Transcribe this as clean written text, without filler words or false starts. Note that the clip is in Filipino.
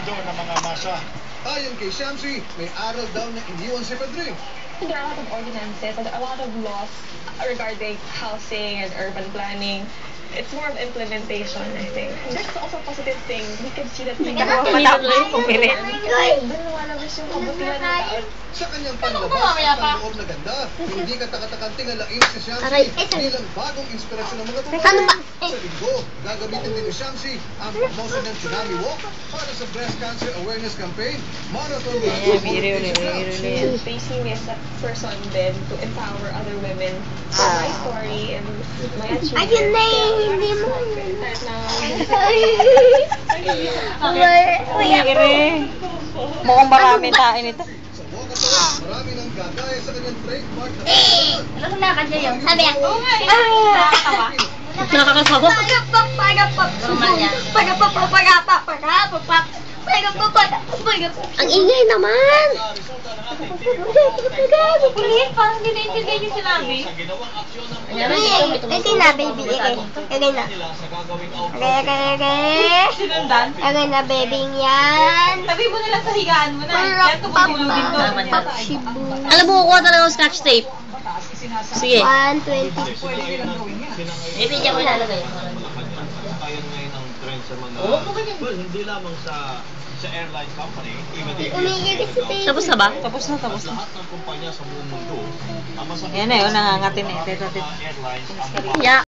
mundo ng mga masa. Ayon kay Shamsi, may aral daw na iniwan si Pedring. There are a lot of ordinances and a lot of laws regarding housing and urban planning. It's more of implementation, I think. There's also a positive thing. We can see that Matapos pumili. doon lumalabas yung kabutihan ng tao. Sa kanyang panlabas at panloob na ganda, hindi katakatakang tingalain si Shamsi bilang bagong inspirasyon ng mga babae. Sa linggo, gagamitin din ni Shamsi ang promotion ng Tsunami Walk para sa breast cancer awareness campaign, marathon Facing me as a person then to empower other women with my story and my achievements. Ayun na eh, hindi mo. Mukhang marami tayo nito. Sa walkathon, marami nang gagaya sa kanyang trademark na Ano lakad niya yun? Sabi ako. Nakakasawa. Ang ingay naman. Ulit, parang hindi naintindihan yung sinabi. Ito na, baby. Agay na. Sinundan. Agay na, baby yan. Sabi mo na lang sa higaan mo na. Yan kabutulugin to. Alam mo, kukuha talaga ng scotch tape. Sige. 120. Ibigyan mo lalagay. Ayon ngayon ang trend sa mga well, hindi lamang sa airline company, even Tapos na ba? tapos na. Lahat ng kumpanya sa buong mundo, ang masakit Yan na yun, nangangatin eh. airlines ang Yeah.